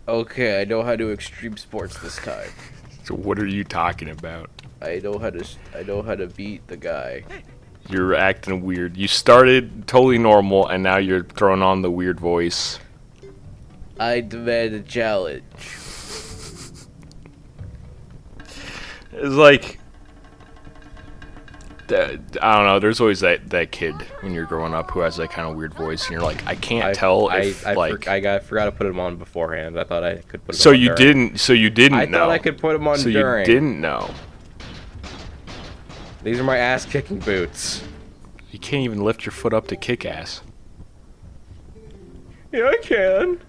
Okay, I know how to do extreme sports this time. So what are you talking about? I know how to beat the guy. You're acting weird. You started totally normal, and now you're throwing on the weird voice. I demand a challenge. It's like... I don't know, there's always that kid when you're growing up who has that kind of weird voice, and you're like, I can't tell if, I forgot to put him on beforehand. I thought I could put him So on you during. didn't I know. thought I could put him on so during. you didn't know. These are my ass-kicking boots. You can't even lift your foot up to kick ass. Yeah, I can.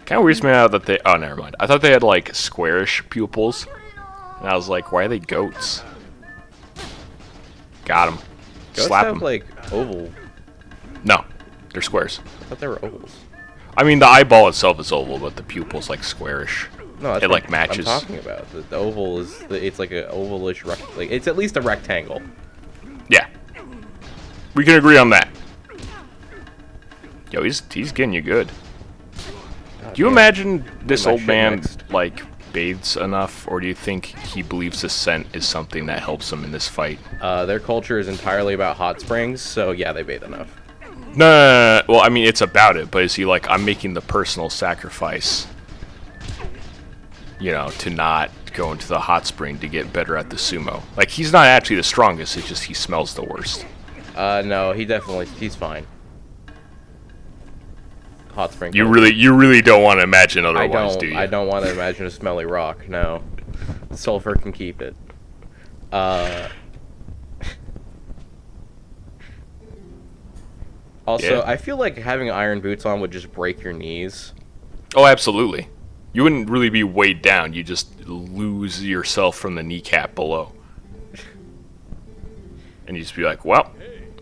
Kind of weirds me out that they... Oh, never mind. I thought they had, like, squarish pupils. And I was like, why are they goats? Got him. Ghosts Slap have, him. like, oval. No, they're squares. I thought they were ovals. I mean, the eyeball itself is oval, but the pupil's, like, squarish. No, that's it, what like, matches. I'm talking about. The oval is... it's like an ovalish... like, it's at least a rectangle. Yeah. We can agree on that. Yo, he's getting you good. God, Do you man. imagine this my old shit man, mixed. like, bathes enough, or do you think he believes the scent is something that helps him in this fight? Their culture is entirely about hot springs, so yeah, they bathe enough. No. Well, I mean, it's about it, but is he like, I'm making the personal sacrifice, you know, to not go into the hot spring to get better at the sumo? Like, he's not actually the strongest, it's just he smells the worst. No, he's fine. Hot spring. You really don't want to imagine otherwise, do you? I don't want to imagine a smelly rock, no. Sulfur can keep it. Also, Yeah. I feel like having iron boots on would just break your knees. Oh, absolutely. You wouldn't really be weighed down, you just lose yourself from the kneecap below. And you just be like, well,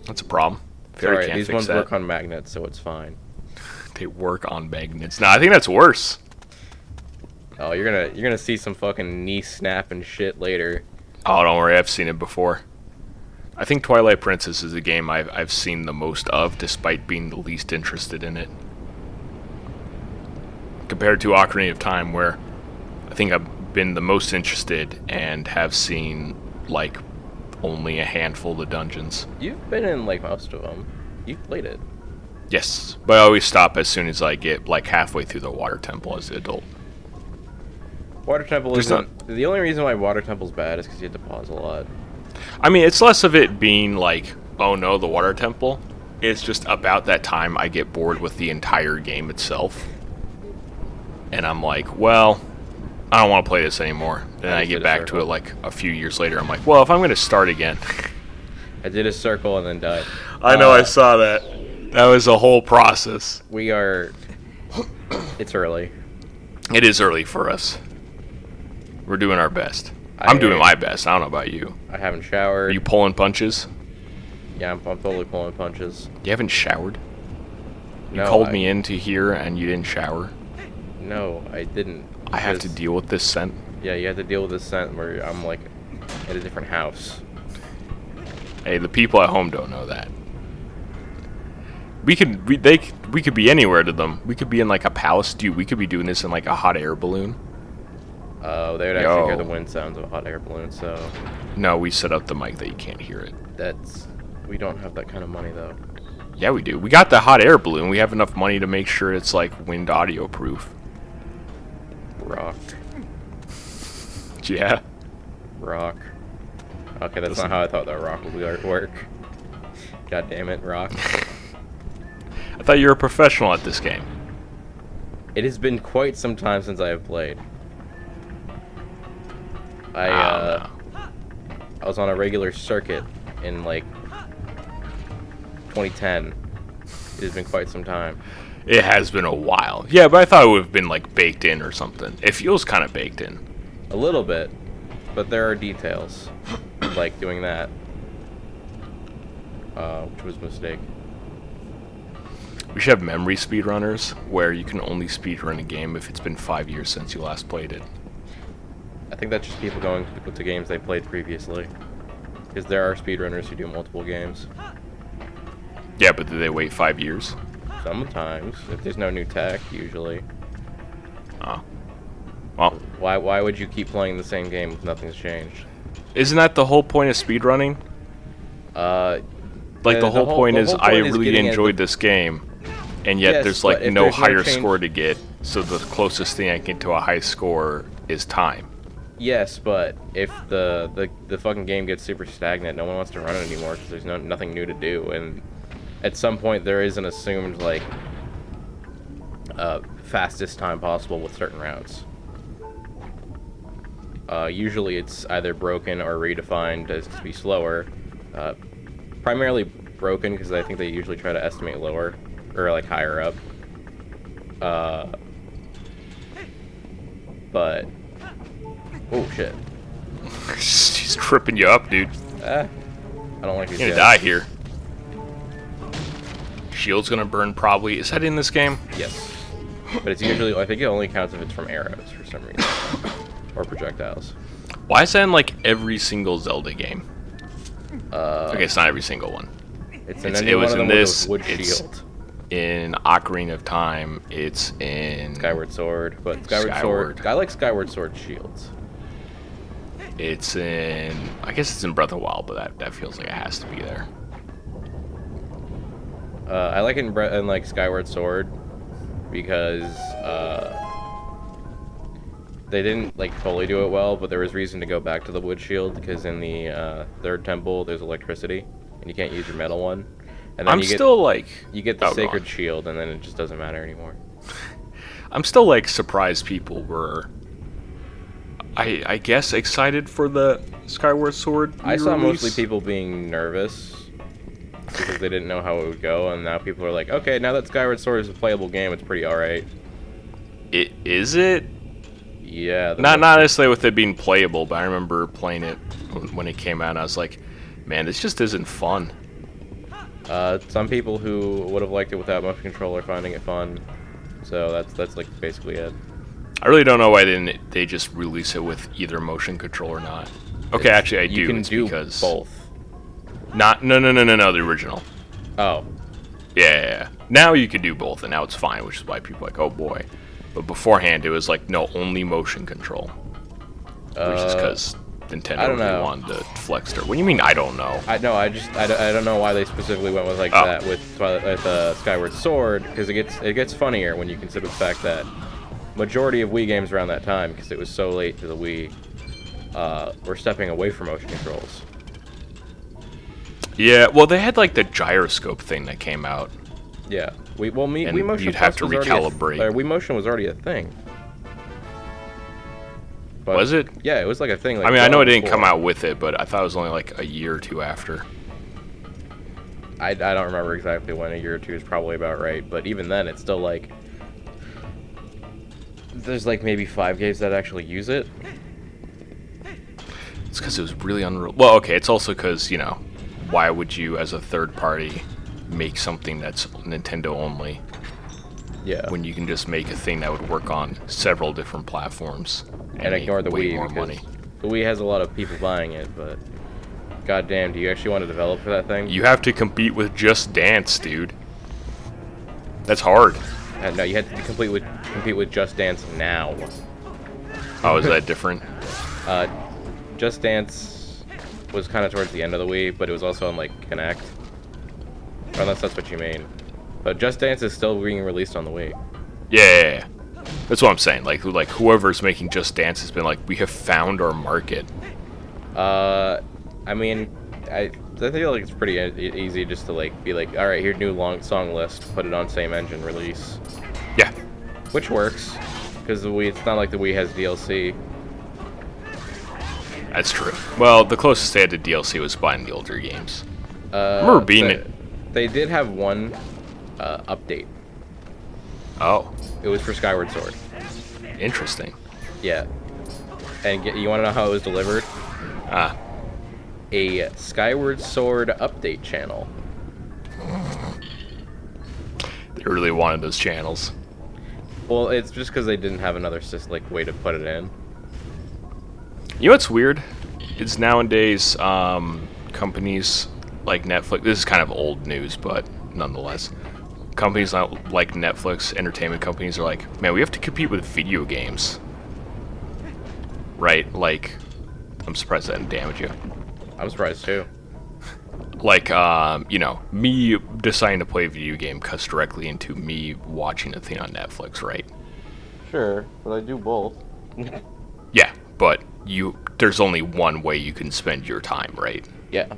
that's a problem. Fairy Sorry, can't these fix ones that. work on magnets, so it's fine. They work on magnets. Nah, I think that's worse. Oh, you're gonna see some fucking knee snapping shit later. Oh, don't worry, I've seen it before. I think Twilight Princess is the game I've seen the most of, despite being the least interested in it. Compared to Ocarina of Time, where I think I've been the most interested and have seen, like, only a handful of the dungeons. You've been in, like, most of them. You've played it. Yes, but I always stop as soon as I get, like, halfway through the water temple as an adult. Water Temple There's isn't... The only reason why Water Temple's bad is because you have to pause a lot. I mean, it's less of it being like, oh no, the water temple. It's just about that time I get bored with the entire game itself. And I'm like, well, I don't want to play this anymore. Then I get back to it like a few years later. I'm like, well, if I'm going to start again. I did a circle and then died. I know, I saw that. That was a whole process. We are... It's early. It is early for us. We're doing our best. I'm doing my best. I don't know about you. I haven't showered. Are you pulling punches? Yeah, I'm totally pulling punches. You haven't showered? You No, called me into here and you didn't shower? No, I didn't. I have to because- deal with this scent? Yeah, you have to deal with this scent where I'm, like, at a different house. Hey, the people at home don't know that. We could be anywhere to them. We could be in like a palace. Dude, we could be doing this in like a hot air balloon. They would actually hear Yo. the wind sounds of a hot air balloon, so... No, we set up the mic that you can't hear it. That's... We don't have that kind of money, though. Yeah, we do. We got the hot air balloon. We have enough money to make sure it's like wind audio proof. Rock. Yeah. Rock. Okay, that's Listen. not how I thought that rock would work. God damn it, rock. I thought you were a professional at this game. It has been quite some time since I have played. I don't know. I was on a regular circuit in, like, 2010. It has been quite some time. It has been a while. Yeah, but I thought it would have been like baked in or something. It feels kind of baked in. A little bit, but there are details, like doing that, which was a mistake. We should have memory speedrunners where you can only speedrun a game if it's been 5 years since you last played it. I think that's just people going to games they played previously. Because there are speedrunners who do multiple games. Yeah, but did they wait 5 years? Sometimes, if there's no new tech, usually. Oh. Well, Why would you keep playing the same game if nothing's changed? isn't that the whole point of speedrunning? Like the whole point is I really enjoyed this game, and yet Yes, there's like but if no there's no higher change- score to get, so the closest thing I can get to a high score is time. Yes, but if the fucking game gets super stagnant, no one wants to run it anymore because there's nothing new to do, and at some point there is an assumed like fastest time possible with certain routes. Usually it's either broken or redefined as to be slower. Primarily broken because I think they usually try to estimate lower or like higher up. But oh shit! She's tripping you up, dude. I don't like these You're guys. gonna die here. Shield's gonna burn probably. Is that in this game? Yes, but it's usually I think it only counts if it's from arrows for some reason or projectiles. Why is that in like every single Zelda game? Okay, it's not every single one. It's in It any one was of in them with this. a wood It's shield. in Ocarina of Time. It's in Skyward Sword, but Skyward Skyward. Sword. I like Skyward Sword shields. It's in. I guess it's in Breath of the Wild, but that feels like it has to be there. I like it in like Skyward Sword because they didn't like fully do it well, but there was reason to go back to the wood shield because in the third temple there's electricity and you can't use your metal one. And then I'm still like you get the oh, go sacred on. shield and then it just doesn't matter anymore. I'm still like surprised people were. I guess excited for the Skyward Sword. I saw re-release. mostly people being nervous because they didn't know how it would go, and now people are like, okay, now that Skyward Sword is a playable game, it's pretty alright. Is it? Yeah. Not necessarily with it being playable, but I remember playing it when it came out, and I was like, man, this just isn't fun. Some people who would have liked it without motion control are finding it fun, so that's like basically it. I really don't know why they just release it with either motion control or not. Okay, actually I do. You can It's do because both. No, the original. Oh, Yeah. Now you can do both, and now it's fine, which is why people are like, oh boy. But beforehand, it was like, no, only motion control. Which is because Nintendo I don't really know. wanted to flex their... What do you mean, I don't know? I don't know why they specifically went with like Oh. that with Twilight, with Skyward Sword, because it gets funnier when you consider the fact that majority of Wii games around that time, because it was so late to the Wii, were stepping away from motion controls. Yeah, well, they had like the gyroscope thing that came out. Yeah, And Wii Motion you'd have Plus to was already recalibrate. Wii Motion was already a thing. But, Was it? Yeah, it was like a thing. Like, I mean, I know well it didn't before. come out with it, but I thought it was only like a year or two after. I don't remember exactly when. A year or two is probably about right. But even then, it's still like there's like maybe 5 games that actually use it. It's because it was really unreal. Well, okay, it's also because, you know, why would you, as a third party, make something that's Nintendo only Yeah. when you can just make a thing that would work on several different platforms And make ignore the way Wii more because money? the Wii has a lot of people buying it, but goddamn, do you actually want to develop for that thing? You have to compete with Just Dance, dude. That's hard. No, you had to compete with Just Dance now. Oh, is that different? Just Dance was kind of towards the end of the Wii, but it was also on like Kinect. Unless that's what you mean. But Just Dance is still being released on the Wii. Yeah. That's what I'm saying. Like whoever's making Just Dance has been like, we have found our market. I mean, I feel like it's pretty easy just to like be like, all right, here's new long song list, put it on same engine release, Yeah. which works because the Wii. It's not like the Wii has DLC. That's true. Well, the closest they had to DLC was buying the older games. I remember being They did have one update. Oh, It was for Skyward Sword. interesting. Yeah. And you want to know how it was delivered? Ah, A Skyward Sword update channel. they really wanted those channels. Well, it's just because they didn't have another way to put it in. You know what's weird? It's nowadays companies like Netflix. This is kind of old news, but nonetheless, companies like Netflix, entertainment companies are like, man, we have to compete with video games. Right? Like, I'm surprised that didn't damage you. I'm surprised too. Like, you know, me deciding to play a video game cuts directly into me watching a thing on Netflix, right? Sure, but I do both. Yeah, but there's only one way you can spend your time, right? Yeah.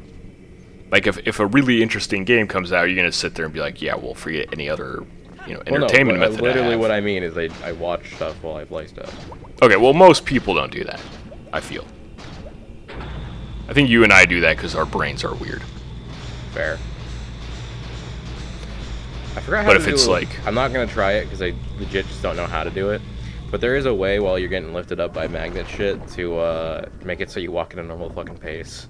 Like, if a really interesting game comes out, you're gonna sit there and be like, yeah, well, forget any other, you know, entertainment method. Literally, what I mean is I watch stuff while I play stuff. Okay, well, most people don't do that, I feel. I think you and I do that because our brains are weird. Fair. I forgot how But to if do it's it. like... I'm not going to try it because I legit just don't know how to do it. But there is a way while you're getting lifted up by magnet shit to make it so you walk at a normal fucking pace.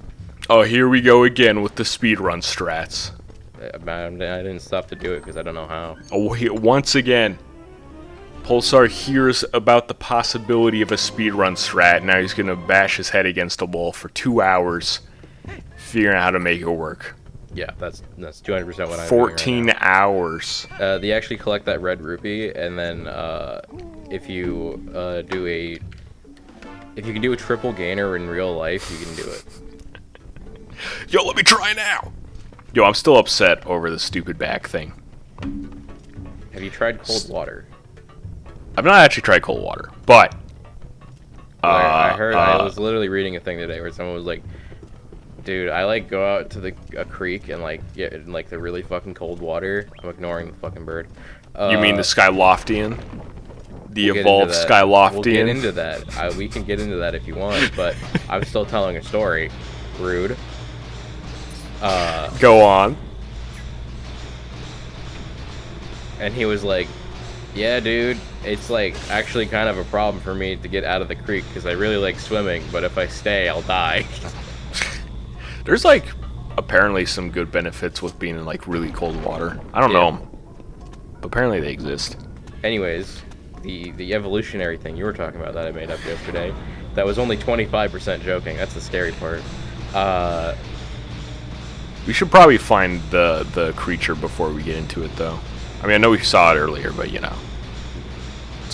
Oh, here we go again with the speedrun strats. I didn't stop to do it because I don't know how. Oh, once again, Pulsar hears about the possibility of a speedrun strat. Now he's going to bash his head against a wall for 2 hours, figuring out how to make it work. Yeah, that's 200% what I'm 14 doing right hours. they actually collect that red rupee, and then if you can do a triple gainer in real life, you can do it. Yo, let me try now. Yo, I'm still upset over the stupid back thing. Have you tried cold water? I've not actually tried cold water, but I heard. I was literally reading a thing today where someone was like, "Dude, I like go out to a creek and like get in like the really fucking cold water." I'm ignoring the fucking bird. You mean the Skyloftian? The we'll evolved Skyloftian? We'll get into that. We can get into that if you want, but I'm still telling a story. Rude. Go on. And he was like, "Yeah, dude, it's like actually kind of a problem for me to get out of the creek because I really like swimming, but if I stay, I'll die." There's like apparently some good benefits with being in like really cold water. I don't know 'em, but apparently they exist. Anyways, the evolutionary thing you were talking about that I made up yesterday, that was only 25% joking. That's the scary part. We should probably find the creature before we get into it, though. I mean, I know we saw it earlier, but you know,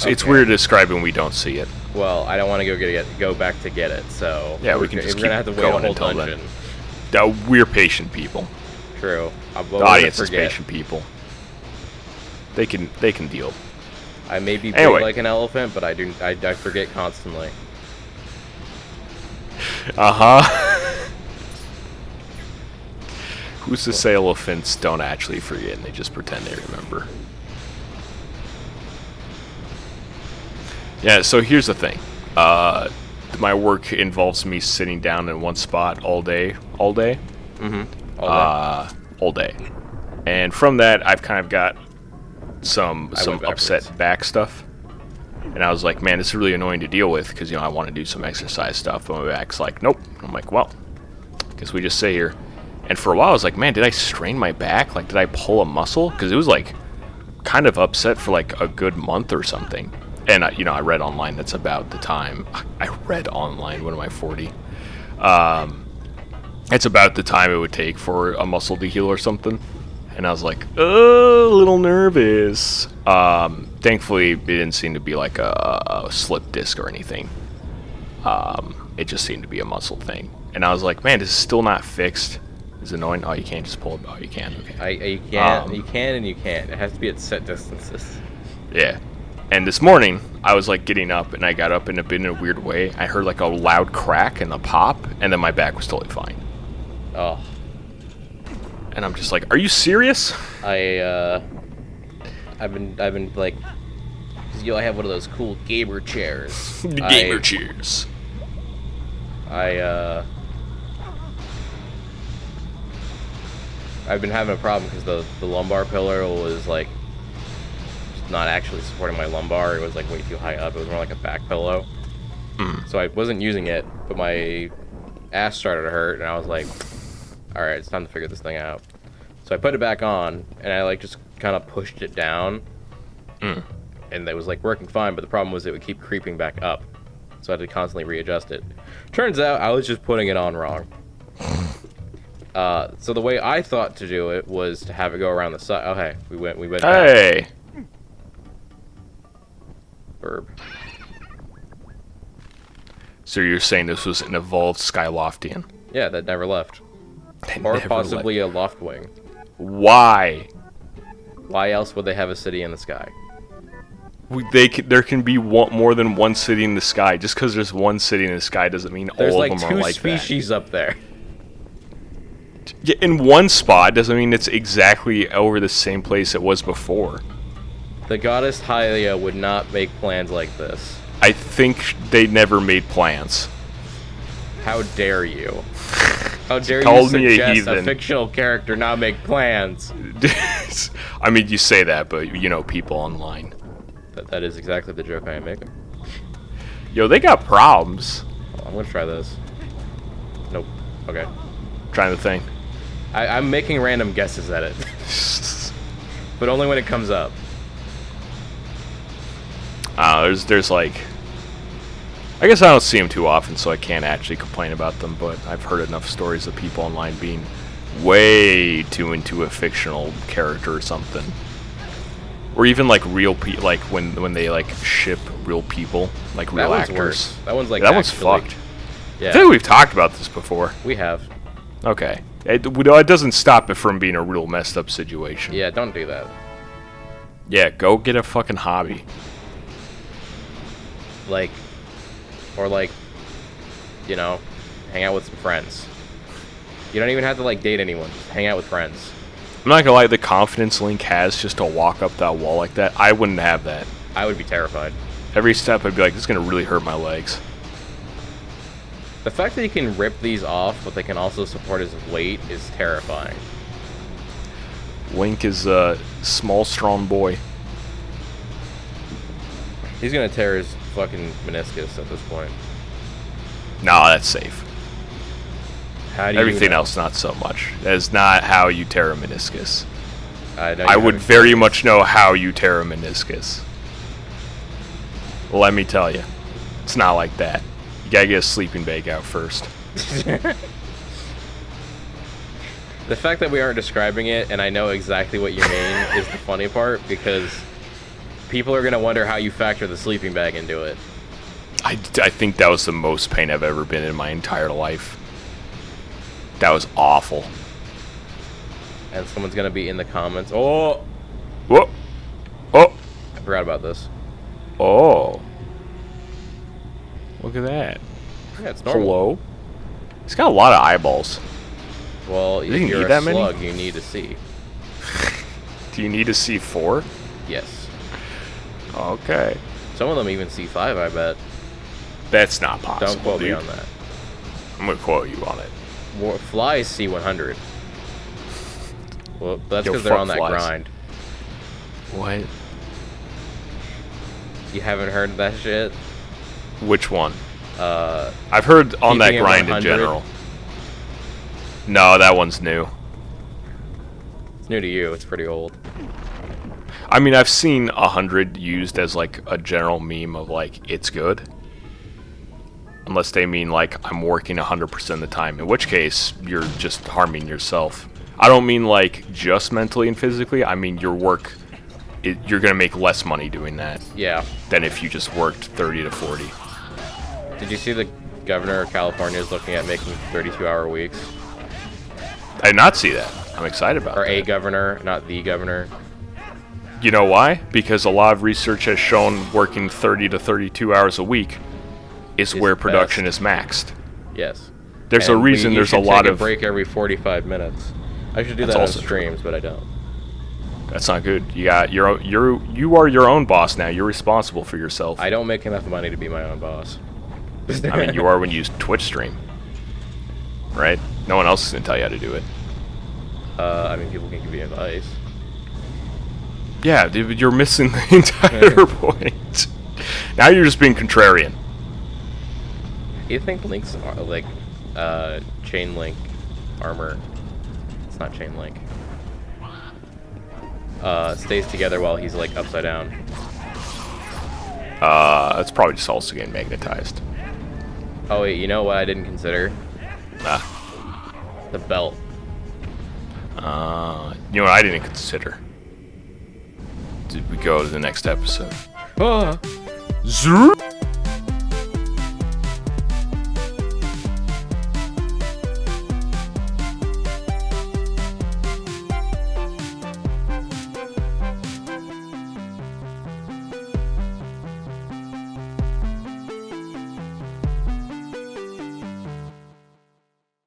it's weird to describe when we don't see it. Well, I don't want to go back to get it, so yeah, we can just we're keep gonna have to wait going a whole until dungeon. then. We're patient people. True. The audience is patient people. They can deal. I may be big Anyway. like an elephant, but I forget constantly. Who's to say elephants don't actually forget and they just pretend they remember? Yeah, so here's the thing. My work involves me sitting down in one spot all day. Mm-hmm. All day. And from that, I've kind of got some upset back stuff. And I was like, man, this is really annoying to deal with because, you know, I want to do some exercise stuff. But my back's like, nope. I'm like, well, guess we just sit here. And for a while, I was like, man, did I strain my back? Like, did I pull a muscle? Because it was, like, kind of upset for, like, a good month or something. And, you know, I read online that's about the time. I read online. What am I, 40? It's about the time it would take for a muscle to heal or something. And I was like, oh, a little nervous. Thankfully, it didn't seem to be, like, a slip disc or anything. It just seemed to be a muscle thing. And I was like, man, this is still not fixed. It's annoying. Oh, you can't just pull it. Oh, you can. Okay. You can. You can and you can't. It has to be at set distances. Yeah. And this morning, I was like getting up, and I got up in a weird way. I heard like a loud crack and a pop, and then my back was totally fine. Oh. And I'm just like, are you serious? I've been like, cause I have one of those cool gamer chairs. The gamer chairs. I've been having a problem because the lumbar pillar was like not actually supporting my lumbar. It was like way too high up. It was more like a back pillow. So I wasn't using it, but my ass started to hurt, and I was like, all right, it's time to figure this thing out. So I put it back on, and I like just kind of pushed it down, and it was like working fine. But the problem was it would keep creeping back up, so I had to constantly readjust it. Turns out I was just putting it on wrong. So the way I thought to do it was to have it go around the side. Oh, hey, we went down. Hey! Verb. So you're saying this was an evolved Skyloftian? Yeah, that never left. They Or never possibly a Loftwing. Why? Why else would they have a city in the sky? There can be more than one city in the sky. Just because there's one city in the sky doesn't mean There's all like of them are like that. two species up there. Yeah, in one spot doesn't mean it's exactly over the same place it was before. The goddess Hylia would not make plans like this. I think they never made plans. How dare you? How dare you Called me a suggest a heathen. fictional character not make plans? I mean, you say that, but you know people online. That is exactly the joke I am making. Yo, they got problems. Oh, I'm gonna try this. Nope. Okay. Trying to think. I'm making random guesses at it. But only when it comes up. There's like... I guess I don't see them too often, so I can't actually complain about them, but I've heard enough stories of people online being way too into a fictional character or something. Or even like real people, like when they like ship real people, like real That one's actors. worse. That one's like That one's actually- fucked. Yeah, I feel like we've talked about this before. we have. Okay. It doesn't stop it from being a real messed up situation. Yeah, don't do that. Yeah, go get a fucking hobby. Like, or like, you know, hang out with some friends. You don't even have to like date anyone. Just hang out with friends. I'm not gonna lie, the confidence Link has just to walk up that wall like that, I wouldn't have that. I would be terrified. Every step I'd be like, this is gonna really hurt my legs. The fact that he can rip these off, but they can also support his weight, is terrifying. Link is a small, strong boy. He's gonna tear his fucking meniscus at this point. Nah, that's safe. How do you Everything know? else, not so much. That is not how you tear a meniscus. I know I you would haven't- very much know how you tear a meniscus. Let me tell you. It's not like that. You gotta get a sleeping bag out first. The fact that we aren't describing it, and I know exactly what you mean, is the funny part, because people are gonna wonder how you factor the sleeping bag into it. I think that was the most pain I've ever been in my entire life. That was awful. And someone's gonna be in the comments. Oh, Whoa! Oh! I forgot about this. Oh! Look at that. Yeah, it's normal. Hello? He's got a lot of eyeballs. Well, Does if he you're need a that many? slug, you need to see. Do you need a C4? Yes. Okay. Some of them even C5, I bet. That's not possible, Don't quote me dude. on that. I'm gonna quote you on it. Flies C100. Well, that's Yo, because they're fuck on that flies. grind. What? You haven't heard that shit? Which one? Uh, I've heard on that Keeping it grind in 100. general. No, that one's new. it's new to you. It's pretty old. I mean, I've seen 100 used as like a general meme of like, it's good. Unless they mean like, I'm working 100% of the time. In which case, you're just harming yourself. I don't mean like just mentally and physically. I mean your work, you're going to make less money doing that Yeah. than if you just worked 30 to 40. Did you see the governor of California is looking at making 32-hour weeks? I did not see that. I'm excited about Or that. a governor, not the governor. You know why? Because a lot of research has shown working 30 to 32 hours a week is where production is maxed. Yes. There's a And reason you there's a should lot take of... break every 45 minutes. I should do That's that on also streams, but I don't. That's not good. You are your own boss now. You're responsible for yourself. I don't make enough money to be my own boss. I mean, you are when you Twitch stream, right? No one else is gonna tell you how to do it. I mean, people can give you advice. Yeah, dude, you're missing the entire point. Now you're just being contrarian. You think Link's like chain link armor? It's not chain link. Stays together while he's like upside down. That's probably just also getting magnetized. Oh wait, you know what I didn't consider? Ah, The belt. You know what I didn't consider? Did we go to the next episode? Ah. Zoom.